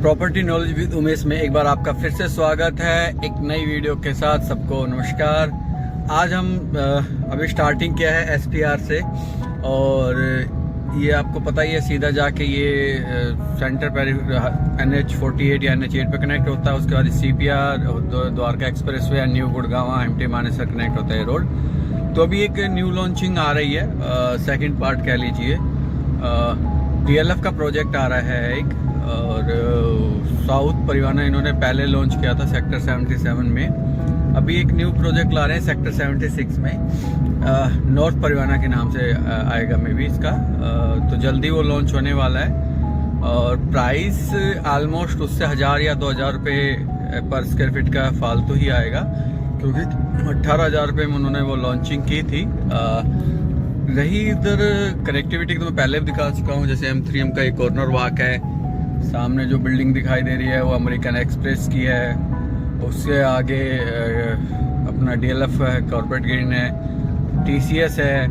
Property knowledge with Umesh में एक बार आपका फिर से स्वागत है एक नई वीडियो के साथ। सबको नमस्कार। आज हम अभी स्टार्टिंग किया है SPR से, और ये आपको पता ही है सीधा जाके ये सेंटर पर NH48 या NH8 पे कनेक्ट होता है। उसके बाद CPR द्वारका एक्सप्रेसवे या new Gurgaon MT Manesar connect होता है रोड। तो अभी एक न्यू लॉन्चिंग आ रही है, सेकंड पार्ट कह लीजिए। DLF का प्रोजेक्ट आ रहा है एक, और साउथ परिवाना इन्होंने पहले लॉन्च किया था सेक्टर 77 में। अभी एक न्यू प्रोजेक्ट ला रहे हैं सेक्टर 76 में, नॉर्थ परिवाना के नाम से आएगा मे बी इसका। तो जल्दी वो लॉन्च होने वाला है, और प्राइस ऑलमोस्ट उससे 1000 या 2000 रुपये पर स्क्वायर फीट का फालतू ही आएगा, क्योंकि 18,000 रुपये में उन्होंने वो लॉन्चिंग की थी। रही इधर कनेक्टिविटी तो मैं पहले भी दिखा चुका हूँ, जैसे M3M का एक कॉर्नर वॉक है, सामने जो बिल्डिंग दिखाई दे रही है वो अमेरिकन एक्सप्रेस की है। उससे आगे अपना DLF है, कॉर्पोरेट ग्रीन है, TCS है,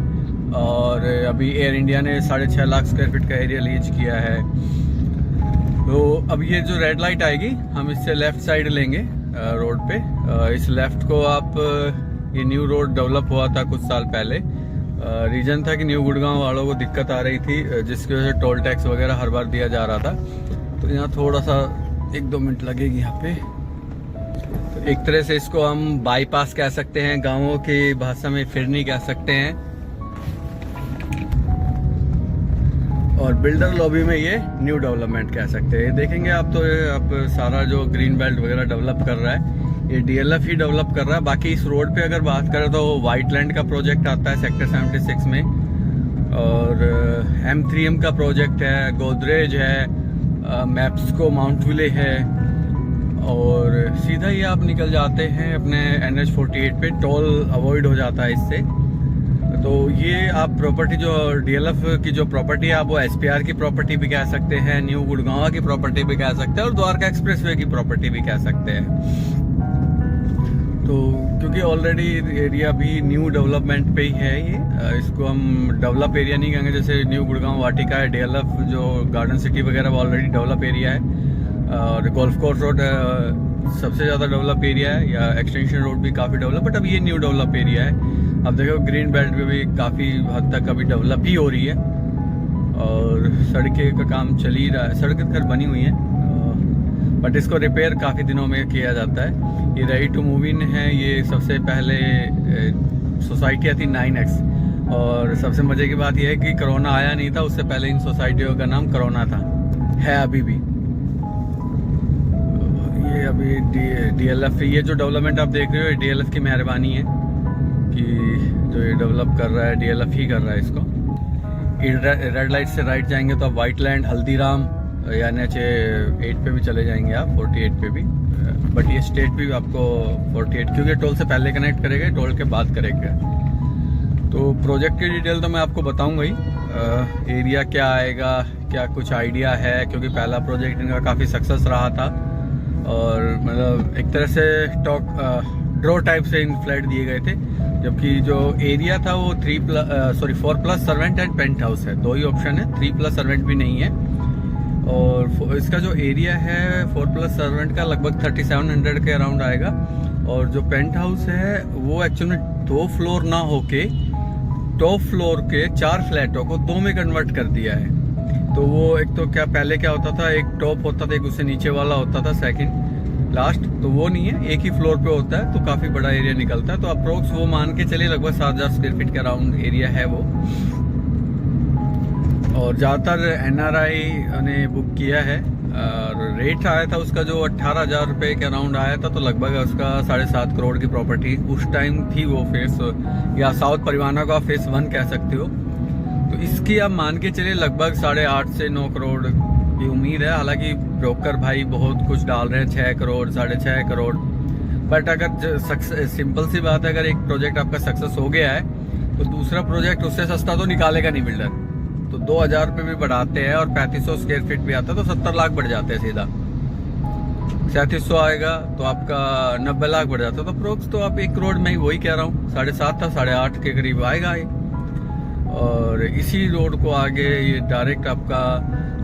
और अभी एयर इंडिया ने 6.5 लाख स्क्वायर फीट का एरिया लीज किया है। तो अब ये जो रेड लाइट आएगी, हम इससे लेफ्ट साइड लेंगे रोड पे। इस लेफ्ट को आप, ये न्यू रोड डेवलप हुआ था कुछ साल पहले। रीजन था कि न्यू गुड़गांव वालों को दिक्कत आ रही थी, जिसकी वजह से टोल टैक्स वगैरह हर बार दिया जा रहा था। तो यहाँ थोड़ा सा 1-2 मिनट लगेगी यहाँ पे। तो एक तरह से इसको हम बाईपास कह सकते हैं, गांवों की भाषा में फिरनी कह सकते हैं। और बिल्डर लॉबी में ये न्यू डेवलपमेंट कह सकते हैं। देखेंगे आप, तो अब सारा जो ग्रीन बेल्ट वगैरह डेवलप कर रहा है ये DLF ही डेवलप कर रहा है। बाकी इस रोड पे अगर बात करें तो वाइटलैंड का प्रोजेक्ट आता है सेक्टर 76 में, और M3M का प्रोजेक्ट है, गोदरेज है, मैप्सको माउंटविले है, और सीधा ही आप निकल जाते हैं अपने NH48 पे। टोल अवॉइड हो जाता है इससे। तो ये आप प्रॉपर्टी जो DLF की जो प्रॉपर्टी है, आप वो SPR की प्रॉपर्टी भी कह सकते हैं, न्यू गुड़गांव की प्रॉपर्टी भी कह सकते हैं, और द्वारका एक्सप्रेसवे की प्रॉपर्टी भी कह सकते हैं। तो क्योंकि ऑलरेडी एरिया भी न्यू डेवलपमेंट पे ही है ये, इसको हम डेवलप एरिया नहीं कहेंगे। जैसे न्यू गुड़गांव वाटिका है, DLF जो गार्डन सिटी वगैरह वो ऑलरेडी डेवलप एरिया है, और गोल्फ कोर्स रोड सबसे ज़्यादा डेवलप एरिया है, या एक्सटेंशन रोड भी काफ़ी डेवलप, बट अब ये न्यू डेवलप एरिया है। अब देखो ग्रीन बेल्ट में भी काफ़ी हद तक अभी डेवलप ही हो रही है, और सड़कें का काम चल ही रहा है। सड़कें खैर बनी हुई हैं, बट इसको रिपेयर काफ़ी दिनों में किया जाता है। ये रेडी टू मूव इन है। ये सबसे पहले सोसाइटी थी 9X, और सबसे मज़े की बात यह है कि कोरोना आया नहीं था, उससे पहले इन सोसाइटियों का नाम कोरोना था, है अभी भी। ये अभी DLF, ये जो डेवलपमेंट आप देख रहे हो, DLF की मेहरबानी है कि जो ये डेवलप कर रहा है DLF ही कर रहा है इसको। रेड लाइट से राइट जाएंगे तो आप वाइटलैंड, हल्दीराम या NH8 पे भी चले जाएंगे आप, 48 पे भी। बट ये स्टेट भी आपको 48, क्योंकि टोल से पहले कनेक्ट करेगा, टोल के बाद करेगा। तो प्रोजेक्ट की डिटेल तो मैं आपको बताऊंगा ही। एरिया क्या आएगा, क्या कुछ आइडिया है, क्योंकि पहला प्रोजेक्ट इनका काफ़ी सक्सेस रहा था, और मतलब एक तरह से ड्रॉ टाइप से इन फ्लैट दिए गए थे। जबकि जो एरिया था वो 4+ सर्वेंट एंड पेंट हाउस है, 2 ही ऑप्शन है, 3+ सर्वेंट भी नहीं है। और इसका जो एरिया है 4+ सर्वेंट का लगभग 3700 के अराउंड आएगा, और जो पेंट हाउस है वो एक्चुअली 2 फ्लोर ना होके टॉप फ्लोर के 4 फ्लैटों को 2 में कन्वर्ट कर दिया है। तो वो एक तो क्या पहले क्या होता था, एक टॉप होता था, एक उससे नीचे वाला होता था सेकंड लास्ट, तो वो नहीं है, एक ही फ्लोर पे होता है, तो काफ़ी बड़ा एरिया निकलता है। तो अप्रोक्स वो मान के चलिए लगभग 7000 स्क्वायर फीट के अराउंड एरिया है वो। और ज़्यादातर NRI ने बुक किया है, और रेट आया था उसका जो 18,000 रुपये के अराउंड आया था, तो लगभग उसका 7.5 करोड़ की प्रॉपर्टी उस टाइम थी वो फेस, या साउथ परिवाना का फेस 1 कह सकते हो। तो इसकी आप मान के चलिए लगभग 8.5 से 9 करोड़ की उम्मीद है। हालांकि ब्रोकर भाई बहुत कुछ डाल रहे हैं, 6 करोड़ 6.5 करोड़। बट अगर सिंपल सी बात है, अगर एक प्रोजेक्ट आपका सक्सेस हो गया है तो दूसरा प्रोजेक्ट उससे सस्ता तो निकालेगा नहीं बिल्डर। तो 2000 रुपये भी बढ़ाते हैं, और 3500 स्क्वायर फीट भी आता है, तो 70 लाख बढ़ जाते हैं सीधा। 3700 आएगा तो आपका 90 लाख बढ़ जाता है। तो अप्रोक्स तो आप 1 करोड़ में, वही कह रहा हूँ, 7.5 था, 8.5 के करीब आएगा ये। और इसी रोड को आगे ये डायरेक्ट आपका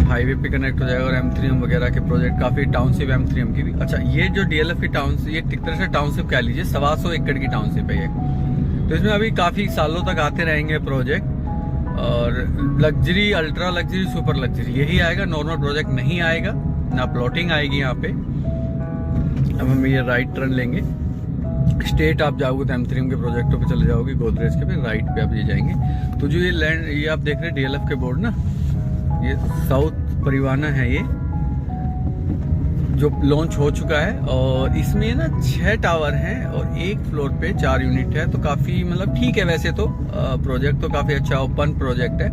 हाईवे पे कनेक्ट हो जाएगा। और M3M वगैरह के प्रोजेक्ट काफ़ी, टाउनशिप M3M की भी। अच्छा, ये जो DLF की टाउनशिप, ये एक तरह से टाउनशिप कह लीजिए, 125 एकड़ की टाउनशिप है ये। तो इसमें अभी काफ़ी सालों तक आते रहेंगे प्रोजेक्ट, और luxury, ultra luxury, super luxury यही आएगा, नॉर्मल प्रोजेक्ट नहीं आएगा, ना प्लॉटिंग आएगी यहाँ पे। अब हम ये राइट टर्न लेंगे, स्टेट आप जाओगे तो M3M के प्रोजेक्टों पे चले जाओगे, गोदरेज के, फिर राइट पे आप ये जाएंगे। तो जो ये लैंड, ये आप देख रहे हैं DLF के बोर्ड ना, ये साउथ परिवाना है, ये जो लॉन्च हो चुका है। और इसमें ना 6 टावर हैं और एक फ्लोर पे 4 यूनिट है। तो काफ़ी मतलब ठीक है वैसे तो, प्रोजेक्ट तो काफ़ी अच्छा ओपन प्रोजेक्ट है।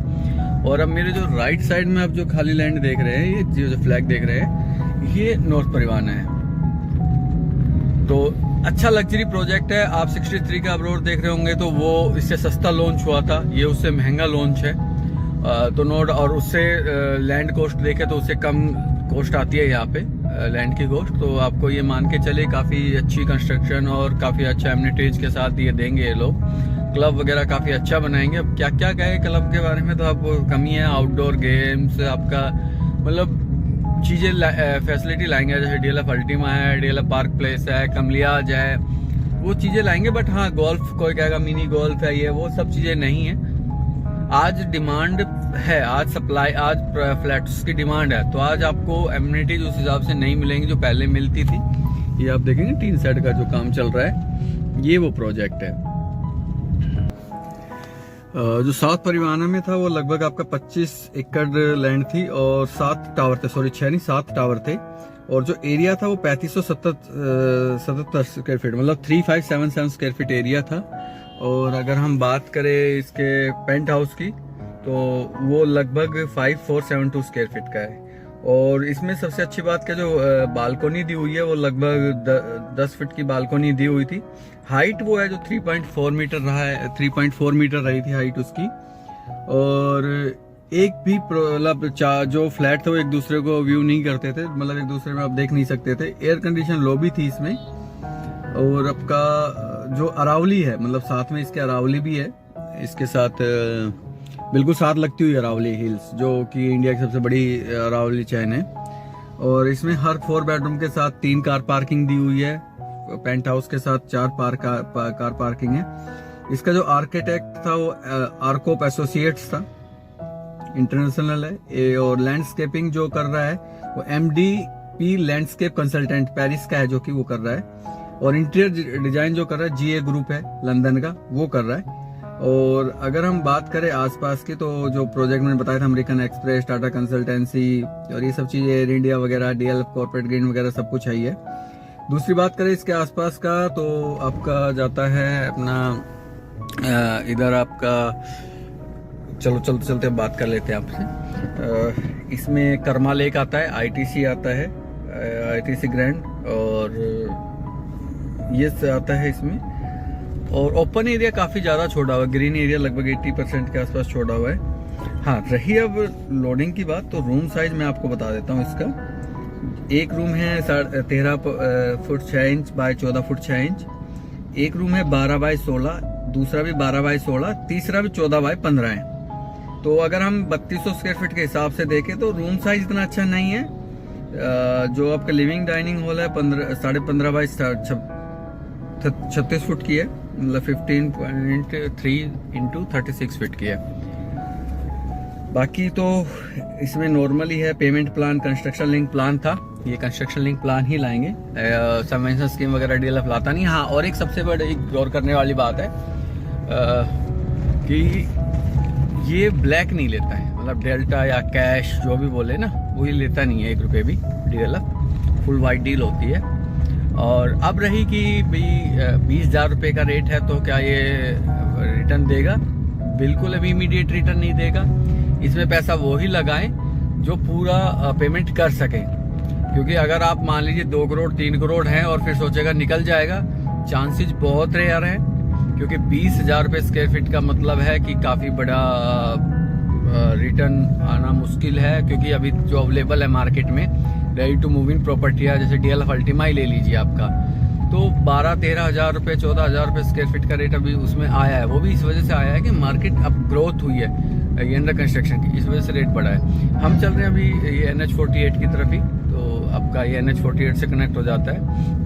और अब मेरे जो राइट साइड में आप जो खाली लैंड देख रहे हैं, ये जो फ्लैग देख रहे हैं, ये नॉर्थ परिवाना है। तो अच्छा लग्जरी प्रोजेक्ट है। आप 63 का अब्रोड देख रहे होंगे, तो वो इससे सस्ता लॉन्च हुआ था, ये उससे महंगा लॉन्च है। तो नोट, और उससे लैंड कॉस्ट देखे तो उससे कम कॉस्ट आती है यहाँ पे लैंड की कॉस्ट। तो आपको ये मान के चले काफ़ी अच्छी कंस्ट्रक्शन और काफ़ी अच्छा एमिनिटीज के साथ ये देंगे ये लोग। क्लब वगैरह काफ़ी अच्छा बनाएंगे। अब क्या क्या कहे क्लब के बारे में, तो आपको कमी है। आउटडोर गेम्स, आपका मतलब चीज़ें फैसिलिटी लाएंगे, जैसे DLF अल्टीमा है, DLF पार्क प्लेस है, कमलियाज है, वो चीज़ें लाएंगे। बट हाँ, गोल्फ कोई कहेगा मिनी गोल्फ है, ये वो सब चीज़ें नहीं है। आज डिमांड है, आज सप्लाई, आज फ्लैट्स की डिमांड है, तो आज आपको एमिनिटीज उस हिसाब से नहीं मिलेंगी जो पहले मिलती थी। ये आप देखेंगे टीन सेट का जो काम चल रहा है, ये वो प्रोजेक्ट है। जो साउथ परिवाना में था वो लगभग आपका 25 एकड़ लैंड थी और 7 टावर थे, सॉरी 6 नहीं 7 टावर थे। और जो एरिया था वो 3577 स्क्वायर फीट, मतलब 3577 स्क्वायर फीट एरिया था। और अगर हम बात करें इसके पेंट हाउस की, तो वो लगभग 5472 स्क्वायर फीट का है। और इसमें सबसे अच्छी बात क्या, जो बालकोनी दी हुई है वो लगभग 10 फीट की बालकोनी दी हुई थी। हाइट वो है जो 3.4 मीटर रहा है, 3.4 मीटर रही थी हाइट उसकी। और एक भी मतलब जो फ्लैट थे वो एक दूसरे को व्यू नहीं करते थे, मतलब एक दूसरे में आप देख नहीं सकते थे। एयर कंडीशन लॉबी थी इसमें। और आपका जो अरावली है, मतलब साथ में इसके अरावली भी है, इसके साथ बिल्कुल साथ लगती हुई अरावली हिल्स, जो कि इंडिया की सबसे बड़ी अरावली चैन है। और इसमें हर 4 बेडरूम के साथ 3 कार पार्किंग दी हुई है, पेंट हाउस के साथ 4 कार पार्किंग है। इसका जो आर्किटेक्ट था वो आर्कोप एसोसिएट्स था, इंटरनेशनल है। और लैंडस्केपिंग जो कर रहा है वो MDP लैंडस्केप कंसल्टेंट पेरिस का है, जो कि वो कर रहा है। और इंटीरियर डिजाइन जो कर रहा है GA ग्रुप है लंदन का, वो कर रहा है। और अगर हम बात करें आसपास की, तो जो प्रोजेक्ट मैंने बताया था, अमेरिकन एक्सप्रेस, टाटा कंसल्टेंसी और ये सब चीजें, एयर इंडिया वगैरह, DLF कॉर्पोरेट ग्रीन वगैरह सब कुछ है ये। दूसरी बात करें इसके आसपास का, तो आपका जाता है अपना इधर आपका, चलो चलते चलते बात कर लेते हैं आपसे। इसमें कर्मा लेक आता है, ITC आता है, ITC ग्रैंड, और ये आता है इसमें। और ओपन एरिया काफ़ी ज़्यादा छोड़ा हुआ है, ग्रीन एरिया लगभग 80% के आसपास छोड़ा हुआ है। हाँ, रही अब लोडिंग की बात, तो रूम साइज मैं आपको बता देता हूँ इसका। एक रूम है 13 foot 6 inch by 14 foot 6 inch. एक रूम है 12 बाय 16, दूसरा भी 12 बाय 16, तीसरा भी 14 बाय 15 है। तो अगर हम 3200 स्क्वायर फीट के हिसाब से देखें तो रूम साइज इतना अच्छा नहीं है। जो आपका लिविंग डाइनिंग हॉल है 15.5 बाय 36 फुट की है, मतलब 15.3 इंटू 36 फीट की है। बाकी तो इसमें नॉर्मली है, payment plan, construction link plan था, ये कंस्ट्रक्शन लिंक प्लान ही लाएंगे, सबवेंशन स्कीम वगैरह DLF लाता नहीं। हाँ, और एक सबसे बड़ी गौर करने वाली बात है कि ये ब्लैक नहीं लेता है, मतलब डेल्टा या कैश जो भी बोले ना, वो ये लेता नहीं है 1 रुपये भी DLF, फुल वाइट डील होती है। और अब रही कि भाई 20,000 रुपये का रेट है, तो क्या ये रिटर्न देगा? बिल्कुल अभी इमीडिएट रिटर्न नहीं देगा। इसमें पैसा वो ही लगाएं जो पूरा पेमेंट कर सकें, क्योंकि अगर आप मान लीजिए 2 करोड़ 3 करोड़ हैं और फिर सोचेगा निकल जाएगा, चांसेस बहुत रेयर हैं, क्योंकि 20,000 रुपये स्क्वायर फीट का मतलब है कि काफ़ी बड़ा रिटर्न आना मुश्किल है। क्योंकि अभी जो अवेलेबल है मार्केट में ready to move in property है, जैसे DLF अल्टीमा ही ले लीजिए आपका, तो 12-13 हज़ार रुपये 14 हज़ार रुपये स्क्वायर फीट का रेट अभी उसमें आया है। वो भी इस वजह से आया है कि मार्केट अब ग्रोथ हुई है। ये अंडर कंस्ट्रक्शन की, इस वजह से रेट बढ़ा है। हम चल रहे हैं अभी ये NH48 की तरफ ही, तो आपका ये NH48 से कनेक्ट हो जाता है,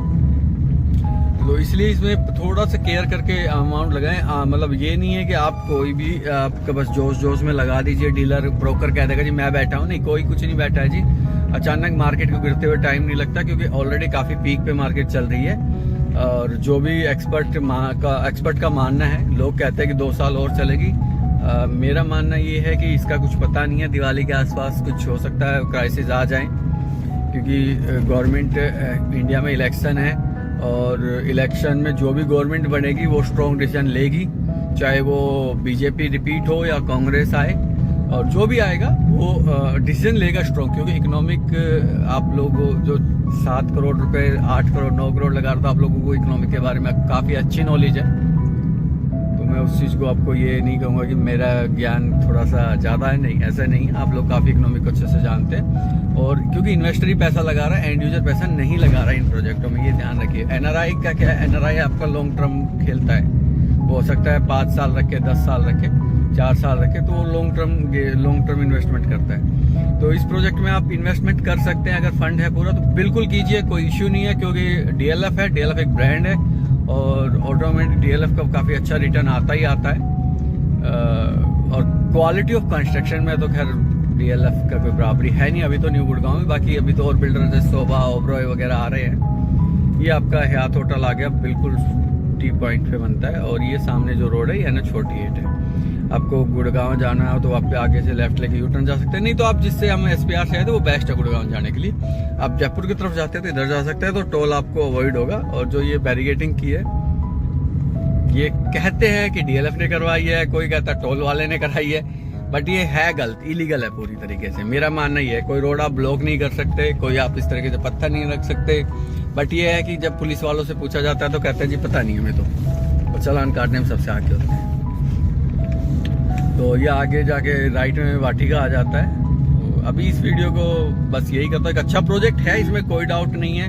तो इसलिए इसमें थोड़ा सा केयर करके अमाउंट लगाएं। मतलब ये नहीं है कि आप कोई भी आपका बस जोश में लगा दीजिए, डीलर ब्रोकर कह देगा जी मैं बैठा हूँ, नहीं, कोई कुछ नहीं बैठा है जी। अचानक मार्केट को गिरते हुए टाइम नहीं लगता, क्योंकि ऑलरेडी काफ़ी पीक पे मार्केट चल रही है। और जो भी एक्सपर्ट का मानना है, लोग कहते हैं कि 2 साल और चलेगी। मेरा मानना ये है कि इसका कुछ पता नहीं है, दिवाली के आसपास कुछ हो सकता है, क्राइसिस आ जाए, क्योंकि गवर्नमेंट इंडिया में इलेक्शन है, और इलेक्शन में जो भी गवर्नमेंट बनेगी वो स्ट्रॉन्ग डिसीजन लेगी, चाहे वो बीजेपी रिपीट हो या कांग्रेस आए, और जो भी आएगा वो डिसीजन लेगा स्ट्रॉन्ग। क्योंकि इकोनॉमिक आप लोग जो 7 करोड़ रुपए, 8 करोड़, 9 करोड़ लगा रहा था, आप लोगों को इकोनॉमिक के बारे में काफ़ी अच्छी नॉलेज है, तो मैं उस चीज़ को आपको ये नहीं कहूँगा कि मेरा ज्ञान थोड़ा सा ज़्यादा है, नहीं, ऐसा नहीं, आप लोग काफ़ी इकोनॉमिक को अच्छे से जानते हैं। और क्योंकि इन्वेस्टर ही पैसा लगा रहा है, एंड यूजर पैसा नहीं लगा रहा है इन प्रोजेक्टों में, ये ध्यान रखिए। NRI का क्या है, NRI आपका लॉन्ग टर्म खेलता है, वो हो सकता है 5 साल रखे, 10 साल रखे, 4 साल रखे, तो वो लॉन्ग टर्म इन्वेस्टमेंट करता है। तो इस प्रोजेक्ट में आप इन्वेस्टमेंट कर सकते हैं, अगर फंड है पूरा तो बिल्कुल कीजिए, कोई इश्यू नहीं है, क्योंकि DLF है, DLF एक ब्रांड है, और ऑटोमेटिक DLF का काफ़ी अच्छा रिटर्न आता ही आता है। और क्वालिटी ऑफ कंस्ट्रक्शन में तो खैर DLF का कोई बराबरी है नहीं अभी तो न्यू गुड़गांव में। बाकी अभी तो और बिल्डर जैसे शोभा, ओबरॉय वगैरह आ रहे हैं। ये आपका हयात होटल आ गया, बिल्कुल टी पॉइंट पे बनता है, और ये सामने जो रोड है NH48 है। आपको गुड़गांव जाना हो तो आप आगे से लेफ्ट लेके यूटर्न जा सकते हैं, नहीं तो आप जिससे हम SPR से आए थे वो बेस्ट है गुड़गांव जाने के लिए। आप जयपुर की तरफ जाते हैं तो इधर जा सकते हैं, तो टोल आपको अवॉइड होगा। और जो ये बैरिकेडिंग की है, ये कहते हैं कि DLF ने करवाई है, कोई कहता है टोल वाले ने कराई है, बट ये है गलत, इलीगल है पूरी तरीके से। मेरा मानना ये है, कोई रोड आप ब्लॉक नहीं कर सकते, कोई आप इस तरीके से पत्थर नहीं रख सकते, बट ये है कि जब पुलिस वालों से पूछा जाता है तो कहते हैं जी पता नहीं हमें, तो चालान काटने में सबसे आगे होते हैं। तो ये आगे जाके राइट में वाटिका आ जाता है। तो अभी इस वीडियो को बस यही करता है कि अच्छा प्रोजेक्ट है, इसमें कोई डाउट नहीं है,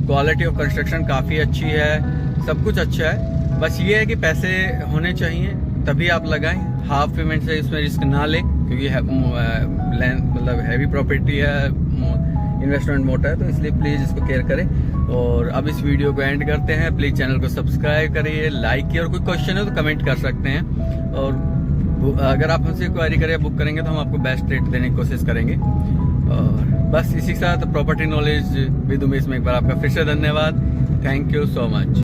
क्वालिटी ऑफ कंस्ट्रक्शन काफ़ी अच्छी है, सब कुछ अच्छा है, बस ये है कि पैसे होने चाहिए तभी आप लगाएं। हाफ पेमेंट से इसमें रिस्क ना लें, क्योंकि मतलब हैवी प्रॉपर्टी है, इन्वेस्टमेंट मोटा है, तो इसलिए प्लीज़ इसको केयर करें। और अब इस वीडियो को एंड करते हैं। प्लीज़ चैनल को सब्सक्राइब करिए, लाइक किए, और कोई क्वेश्चन है तो कमेंट कर सकते हैं। और अगर आप हमसे क्वेरी करें, बुक करेंगे तो हम आपको बेस्ट रेट देने की कोशिश करेंगे। और बस इसी के साथ प्रॉपर्टी नॉलेज विद उमेश में एक बार आपका फिर से धन्यवाद। Thank you so much.